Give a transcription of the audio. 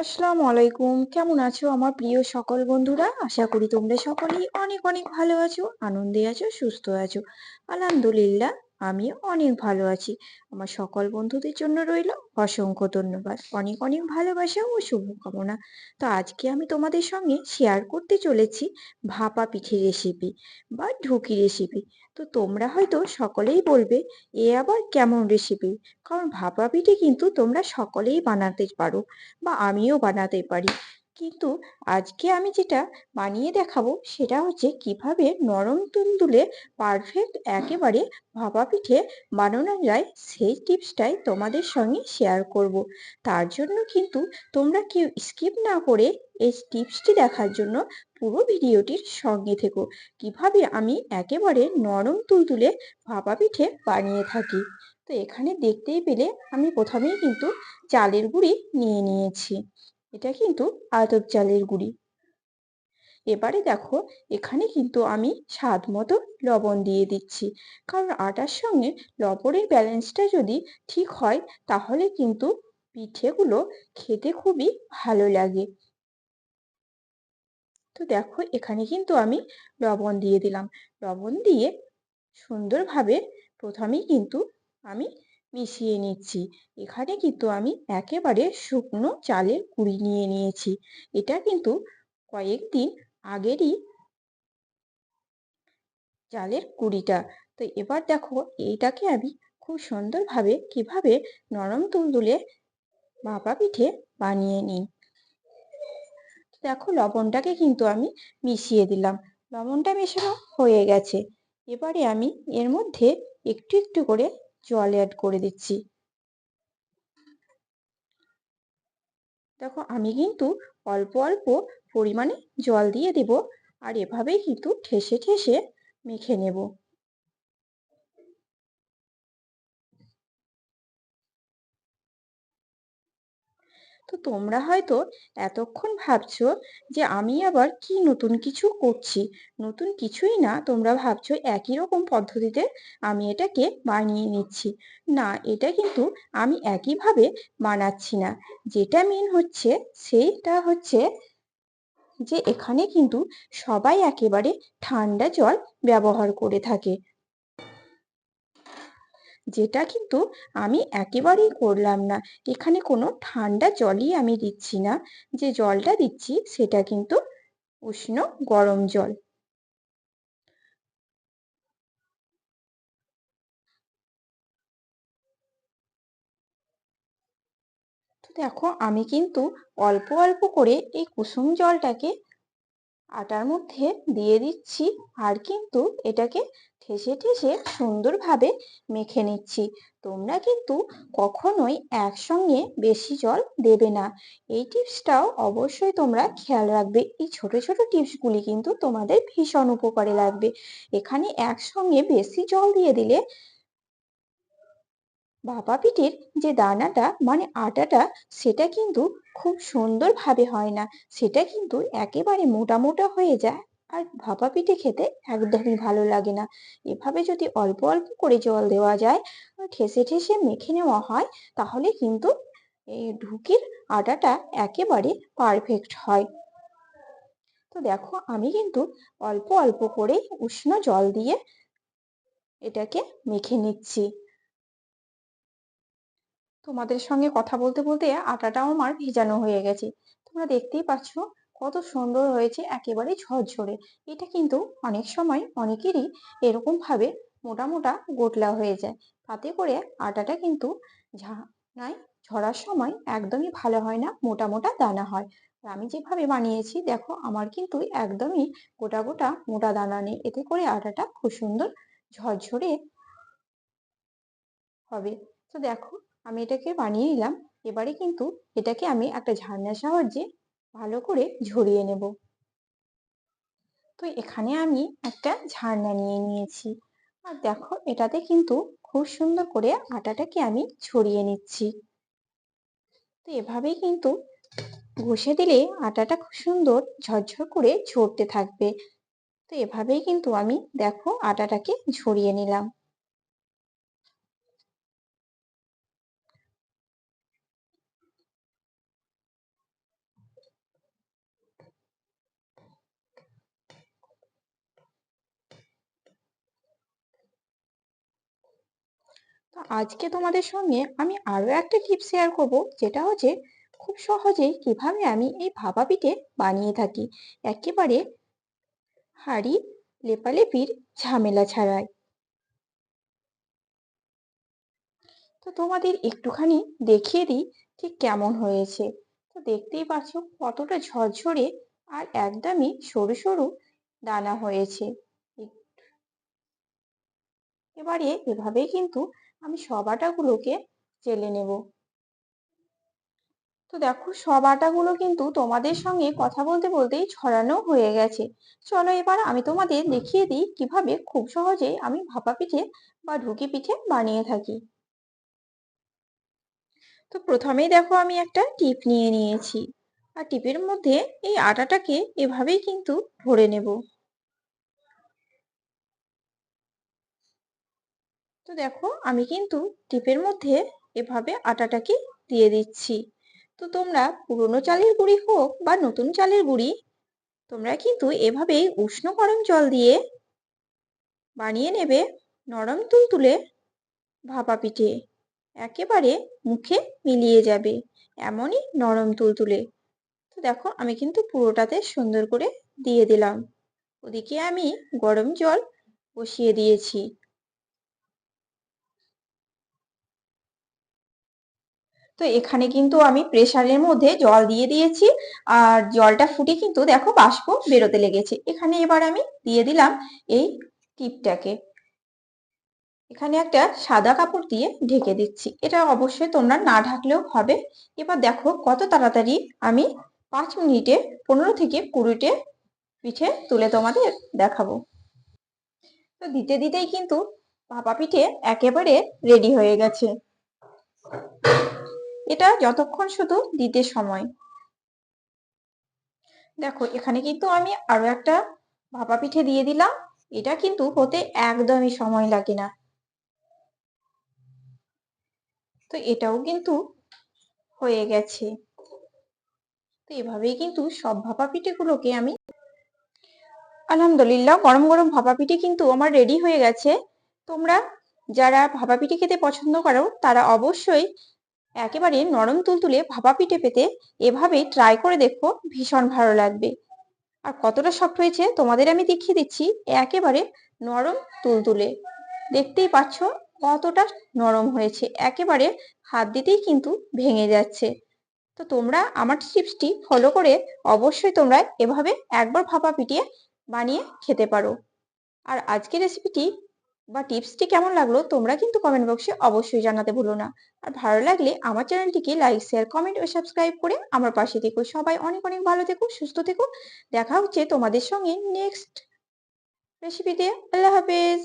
আসসালামু আলাইকুম। কেমন আছো আমার প্রিয় সকল বন্ধুরা? আশা করি তোমরা সকলেই অনেক অনেক ভালো আছো, আনন্দে আছো, সুস্থ আছো। আলহামদুলিল্লাহ আমিও অনেক ভালো আছি। আমার সকল বন্ধুদের জন্য রইল অসংখ্য ধন্যবাদ। অনেক অনেক ভালোবাসা ও শুভকামনা। তো আজকে আমি তোমাদের সঙ্গে শেয়ার করতে চলেছি ভাপা পিঠে রেসিপি বা ঢুকি রেসিপি। তো তোমরা হয়তো সকলেই বলবে, এ আবার কেমন রেসিপি? কারণ ভাপা পিঠে কিন্তু তোমরা সকলেই বানাতে পারো বা আমিও বানাতে পারি। কিন্তু আজকে আমি যেটা বানিয়ে দেখাবো সেটা হচ্ছে কিভাবে নরম তুলতুলে পারফেক্ট একেবারে ভাপা পিঠে বানানো যায়, সেই টিপসটাই তোমাদের সঙ্গে শেয়ার করব। তার জন্য কিন্তু তোমরা কেউ স্কিপ না করে এই টিপসটি দেখার জন্য পুরো ভিডিওটির সঙ্গে থেকো, কিভাবে আমি একেবারে নরম তুলতুলে ভাপা পিঠে বানিয়ে থাকি। তো এখানে দেখতেই পেলে আমি প্রথমেই কিন্তু চালের গুঁড়ি নিয়ে নিয়েছি। এটা কিন্তু আতপ চালের গুঁড়ি। এবারে দেখো, এখানে কিন্তু আমি স্বাদ মতো লবণ দিয়ে দিচ্ছি, কারণ আটার সঙ্গে লবণের ব্যালেন্সটা যদি ঠিক হয় তাহলে কিন্তু পিঠেগুলো খেতে খুবই ভালো লাগে। তো দেখো, এখানে কিন্তু আমি লবণ দিয়ে দিলাম। লবণ দিয়ে সুন্দরভাবে প্রথমেই কিন্তু আমি মিশিয়ে নিচ্ছি। এখানে কিন্তু আমি একেবারে শুকনো চালের গুঁড়ি নিয়ে নিয়েছি। এটা কিন্তু কয়েকদিন আগেরই চালের গুঁড়িটা। তো এবার দেখো, এইটাকে আমি খুব সুন্দরভাবে কিভাবে নরম তুলতুলে ভাপা পিঠে বানিয়ে নিই। দেখো, লবণটাকে কিন্তু আমি মিশিয়ে দিলাম। লবণটা মেশানো হয়ে গেছে। এবারে আমি এর মধ্যে একটু একটু করে জল অ্যাড করে দিচ্ছি। দেখো, আমি কিন্তু অল্প অল্প পরিমাণে জল দিয়ে দেব, আর এভাবেই কিন্তু ঠেসে ঠেসে মেখে নেব। তো তোমরা হয়তো এতক্ষণ ভাবছো যে আমি আবার কি নতুন কিছু করছি। নতুন কিছুই না, তোমরা ভাবছো একই রকম পদ্ধতিতে আমি এটাকে বানিয়ে নিচ্ছি। না, এটা কিন্তু আমি একইভাবে বানাচ্ছি না। যেটা মেন হচ্ছে সেইটা হচ্ছে যে এখানে কিন্তু সবাই একেবারে ঠান্ডা জল ব্যবহার করে থাকে, যেটা কিন্তু আমি একেবারেই করলাম না। এখানে কোনো ঠান্ডা জলই আমি দিচ্ছি না। যে জলটা দিচ্ছি সেটা কিন্তু উষ্ণ গরম জল। তো দেখো, আমি কিন্তু অল্প অল্প করে এই কুসুম জলটাকে আটার মধ্যে দিয়ে দিচ্ছি, আর কিন্তু এটাকে ঠেসে ঠেসে সুন্দরভাবে মেখে নিচ্ছি। তোমরা কিন্তু কখনোই একসঙ্গে বেশি জল দেবে না। এই টিপসটাও অবশ্যই তোমরা খেয়াল রাখবে। এই ছোট ছোট টিপসগুলি কিন্তু তোমাদের ভীষণ উপকারে লাগবে। এখানে একসঙ্গে বেশি জল দিয়ে দিলে ভাপা পিঠের যে দানাটা মানে আটাটা, সেটা কিন্তু খুব সুন্দরভাবে হয় না। সেটা কিন্তু একেবারে মোটা মোটা হয়ে যায়, আর ভাপা পিঠে খেতে একদমই ভালো লাগে না। এভাবে যদি অল্প অল্প করে জল দেওয়া যায় আর ঠেসে ঠেসে মেখে নেওয়া হয়, তাহলে কিন্তু এই ঢুকির আটাটা একেবারে পারফেক্ট হয়। তো দেখো, আমি কিন্তু অল্প অল্প করে উষ্ণ জল দিয়ে এটাকে মেখে নিচ্ছি। তোমাদের সঙ্গে কথা বলতে বলতে আটাটাও আমার ভেজানো হয়ে গেছে। তোমরা দেখতেই পাচ্ছ কত সুন্দর হয়েছে, একেবারে ঝরঝরে। এটা কিন্তু অনেক সময় অনেকেরই এরকম ভাবে মোটা মোটা গোটলা হয়ে যায়। তাতে করে আটাটা কিন্তু ঝাড়ায় ঝরার সময় একদমই ভালো হয় না, মোটা মোটা দানা হয়। আর আমি যেভাবে বানিয়েছি দেখো, আমার কিন্তু একদমই গোটা গোটা মোটা দানা নেই। এতে করে আটাটা খুব সুন্দর ঝরঝরে হবে। তো দেখো, আমি এটাকে বানিয়ে নিলাম। এবারে কিন্তু এটাকে আমি একটা ঝারনার সাহায্যে ভালো করে ঝরিয়ে নেব। তো এখানে আমি একটা ঝারনা নিয়ে নিয়েছি, আর দেখো এটাতে কিন্তু খুব সুন্দর করে আটাটাকে আমি ছড়িয়ে নিচ্ছি। তো এভাবেই কিন্তু ঘষে দিলে আটাটা খুব সুন্দর ঝরঝর করে ঝরতে থাকবে। তো এভাবেই কিন্তু আমি দেখো আটাটাকে ঝরিয়ে নিলাম। আজকে তোমাদের সঙ্গে আমি আরো একটা টিপস শেয়ার করব, যেটা হচ্ছে খুব সহজেই কিভাবে আমি এই ভাপা পিঠে বানিয়ে থাকি, একেবারে হাঁড়ি লেপালেপির ঝামেলা ছাড়াই। তো তোমাদের একটুখানি দেখিয়ে দিই ঠিক কেমন হয়েছে। তো দেখতেই পাচ্ছ কতটা ঝরঝরে আর একদমই সরু সরু দানা হয়েছে। এবারে এভাবেই কিন্তু আমি সব আটাগুলোকে চেলে নেব। তো দেখো সব আটাগুলো কিন্তু তোমাদের সঙ্গে কথা বলতে বলতেই ছড়ানো হয়ে গেছে। চলো এবার আমি তোমাদের দেখিয়ে দিই কিভাবে খুব সহজেই আমি ভাপা পিঠে বা ঢুকি পিঠে বানিয়ে থাকি। তো প্রথমেই দেখো আমি একটা টিপ নিয়ে নিয়েছি, আর টিপের মধ্যে এই আটাটাকে এভাবেই কিন্তু ভরে নেব। তো দেখো আমি কিন্তু টিপের মধ্যে এভাবে আটাটাকে দিয়ে দিচ্ছি। তো তোমরা পুরনো চালের গুঁড়ি হোক বা নতুন চালের গুঁড়ি, তোমরা কিন্তু এভাবেই উষ্ণ গরম জল দিয়ে বানিয়ে নেবে নরম তুলতুলে ভাপা পিঠে। একেবারে মুখে মিলিয়ে যাবে এমনই নরম তুলতুলে। তো দেখো আমি কিন্তু পুরোটাতে সুন্দর করে দিয়ে দিলাম। ওদিকে আমি গরম জল বসিয়ে দিয়েছি। তো এখানে কিন্তু আমি প্রেসারের মধ্যে জল দিয়ে দিয়েছি, আর জলটা ফুটে কিন্তু দেখো বাষ্প বেরোতে লেগেছে। এখানে এবার আমি দিয়ে দিলাম এই টিপটাকে। এখানে একটা সাদা কাপড় দিয়ে ঢেকে দিচ্ছি, এটা অবশ্যই তোমরা না ঢাকলেও হবে। এবার দেখো কত তাড়াতাড়ি আমি 5 মিনিটে 15 থেকে 20টে পিঠে তুলে তোমাদের দেখাবো। তো দিতে দিতেই কিন্তু ভাপা পিঠে একেবারে রেডি হয়ে গেছে। এটা যতক্ষণ শুধু দিতে সময়। দেখো এখানে কিন্তু আমি আরো একটা ভাপা পিঠে দিয়ে দিলাম। এটা কিন্তু হতে একদমই সময় লাগে না। তো এটাও কিন্তু হয়ে গেছে। তো এভাবেই কিন্তু সব ভাপা পিঠেগুলোকে আমি আলহামদুলিল্লাহ গরম গরম ভাপা পিঠে কিন্তু আমার রেডি হয়ে গেছে। তোমরা যারা ভাপা পিঠে খেতে পছন্দ করো তারা অবশ্যই একেবারে নরম তুলতুলে ভাপা পিঠে পেতে এভাবে ট্রাই করে দেখো, ভীষণ ভালো লাগবে। আর কতটা সফট হয়েছে তোমাদের আমি দেখিয়ে দিচ্ছি, একেবারে নরম তুলতুলে। দেখতেই পাচ্ছ কতটা নরম হয়েছে, একেবারে হাত দিতেই কিন্তু ভেঙে যাচ্ছে। তো তোমরা আমার টিপসটি ফলো করে অবশ্যই তোমরা এভাবে একবার ভাপা পিটিয়ে বানিয়ে খেতে পারো। আর আজকের রেসিপিটি বা টিপসটি কেমন লাগলো তোমরা কিন্তু কমেন্ট বক্সে অবশ্যই জানাতে ভুলো না। আর ভালো লাগলে আমার চ্যানেলটিকে লাইক শেয়ার কমেন্ট ও সাবস্ক্রাইব করে আমার পাশে থেকো। সবাই অনেক অনেক ভালো থেকো, সুস্থ থেকো। দেখা হচ্ছে তোমাদের সঙ্গে নেক্সট রেসিপিতে। আল্লাহ হাফেজ।